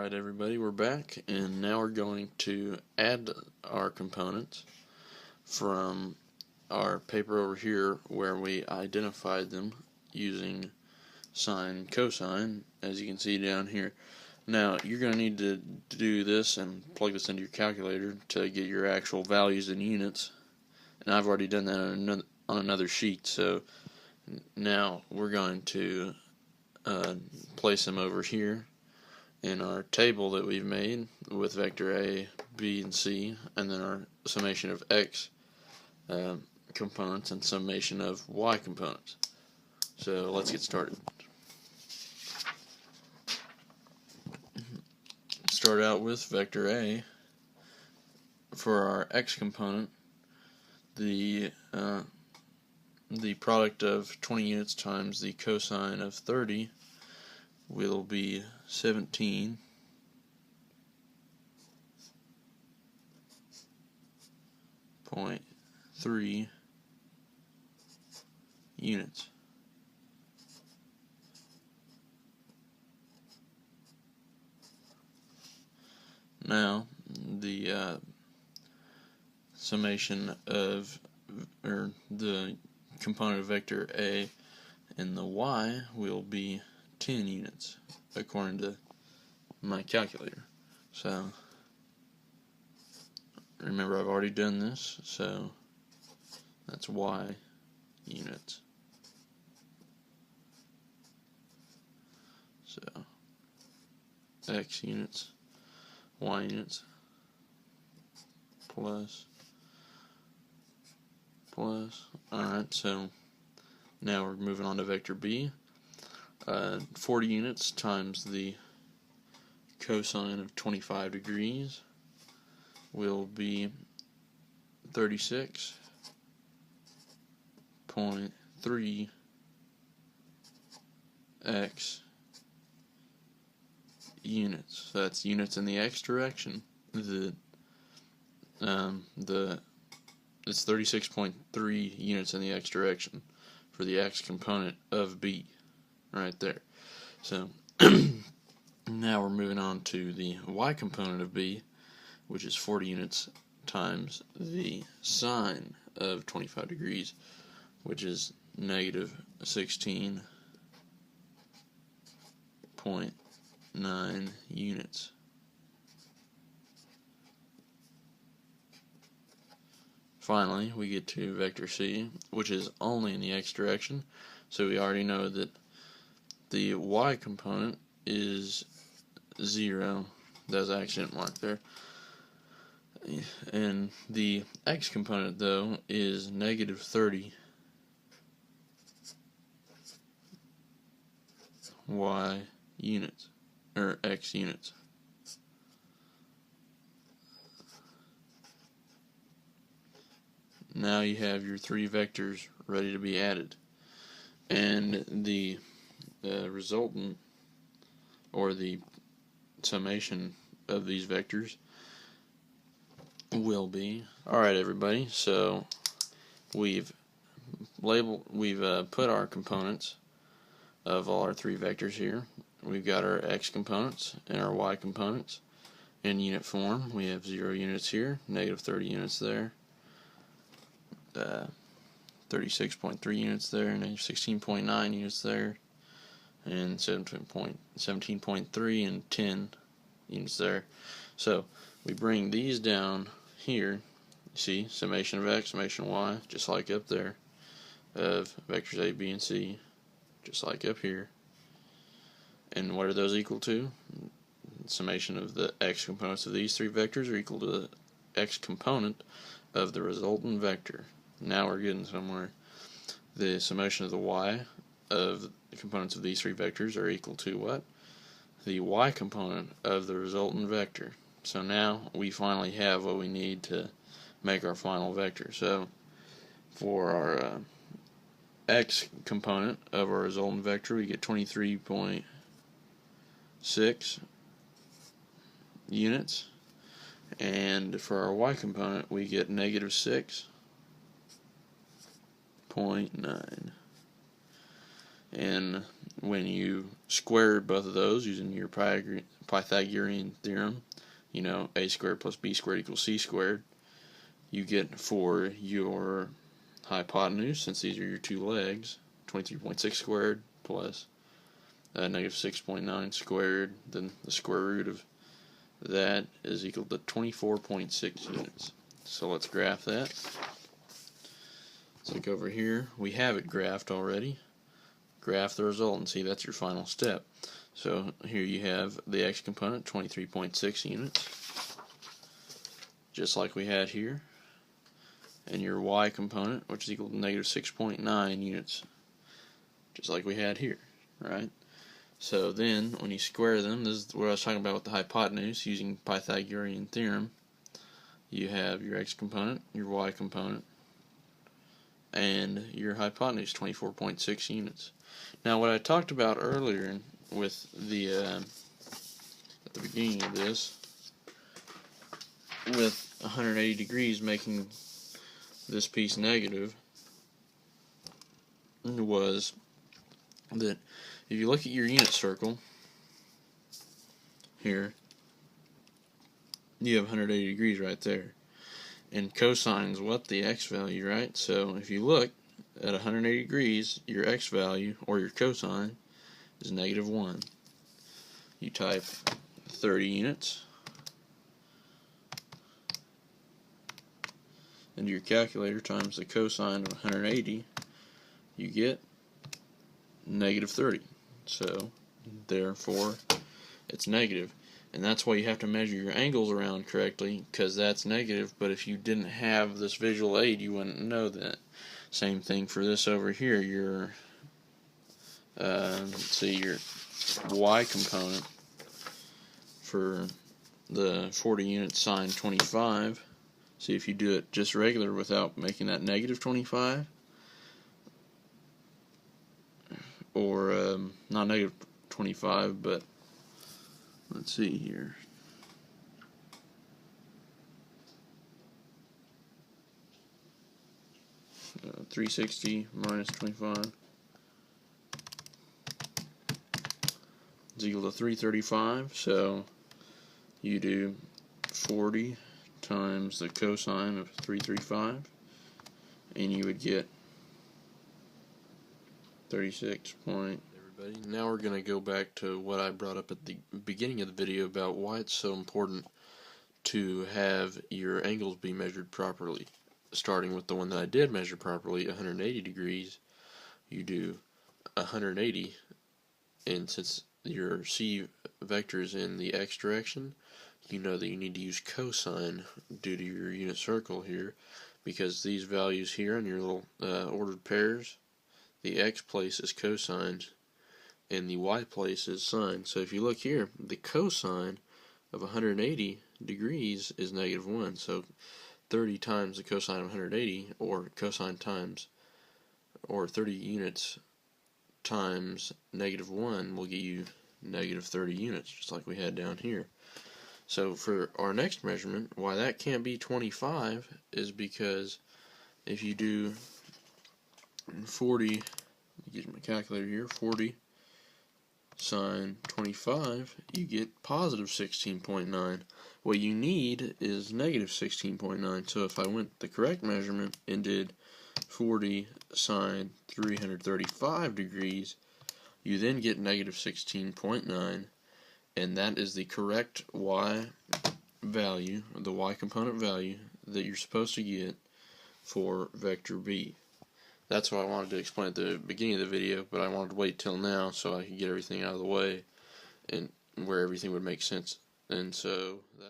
Alright everybody, we're back, and now we're going to add our components from our paper over here where we identified them using sine, cosine, as you can see down here. Now, you're going to need to do this and plug this into your calculator to get your actual values in units, and I've already done that on another sheet, so now we're going to place them over here in our table that we've made with vector A, B, and C, and then our summation of X components and summation of Y components. So let's get started. Start out with vector A. For our X component, the product of 20 units times the cosine of 30 will be 17.3 units. Now, the summation of, or the component of vector A and the Y will be 10 units, according to my calculator. So, remember I've already done this, so that's Y units. So, X units, Y units, plus. Alright, so now we're moving on to vector B. 40 units times the cosine of 25 degrees will be 36.3 X units. So that's units in the X direction. It's 36.3 units in the X direction for the X component of B, right there. So now we're moving on to the Y component of B, which is 40 units times the sine of 25 degrees, which is negative 16.9 units. Finally, we get to vector C, which is only in the X direction, so we already know that the Y component is 0. There's an accident mark there. And the X component, though, is negative 30 Y units, or X units. Now you have your three vectors ready to be added, and the resultant, or the summation of these vectors, will be. Alright everybody, so we've put our components of all our three vectors here. We've got our X components and our Y components in unit form. We have 0 units here, negative 30 units there, 36.3 units there, and 16.9 units there, and 17.3 and 10 units there. So we bring these down here. You see, summation of X, summation of Y, just like up there, of vectors A, B, and C, just like up here. And what are those equal to? Summation of the X components of these three vectors are equal to the X component of the resultant vector. Now we're getting somewhere. The summation of the Y of the components of these three vectors are equal to what? The Y component of the resultant vector. So now we finally have what we need to make our final vector. So for our X component of our resultant vector, we get 23.6 units, and for our Y component we get negative 6.9. And when you square both of those using your pi Pythagorean theorem, you know, a squared plus b squared equals c squared, you get for your hypotenuse, since these are your two legs, 23.6 squared plus negative 6.9 squared, then the square root of that is equal to 24.6 units. So let's graph that. Let's look over here. We have it graphed already. Graph the result and see that's your final step. So here you have the x component, 23.6 units, just like we had here, and your y component, which is equal to negative 6.9 units, just like we had here, right? So then, when you square them, this is what I was talking about with the hypotenuse, using Pythagorean theorem. You have your x component, your y component, and your hypotenuse, 24.6 units. Now, what I talked about earlier with the at the beginning of this, with 180 degrees making this piece negative, was that if you look at your unit circle here, you have 180 degrees right there. And cosine is what? The x value, right? So if you look at 180 degrees, your x value, or your cosine, is negative 1. You type 30 units into your calculator times the cosine of 180, you get negative 30. So therefore it's negative, and that's why you have to measure your angles around correctly, because that's negative. But if you didn't have this visual aid, you wouldn't know that. Same thing for this over here. Your let's see, your y component for the 40 units sine 25. See, if you do it just regular without making that negative 25, or not negative 25, but let's see here. Uh, 360 minus 25 is equal to 335. So you do 40 times the cosine of 335, and you would get 36 point. Everybody, now we're going to go back to what I brought up at the beginning of the video about why it's so important to have your angles be measured properly. Starting with the one that I did measure properly, 180 degrees, you do 180, and since your C vector is in the x direction, you know that you need to use cosine due to your unit circle here, because these values here in your little ordered pairs, the x place is cosine and the y place is sine. So if you look here, the cosine of 180 degrees is negative 1. So 30 times the cosine of 180, or cosine times, or 30 units times negative 1 will get you negative 30 units, just like we had down here. So for our next measurement, why that can't be 25 is because if you do 40, get my calculator here, 40 sine 25, you get positive 16.9. What you need is negative 16.9. So if I went the correct measurement and did 40 sine 335 degrees, you then get negative 16.9, and that is the correct y value, the y component value that you're supposed to get for vector B. That's what I wanted to explain at the beginning of the video, but I wanted to wait till now so I could get everything out of the way and where everything would make sense. And so that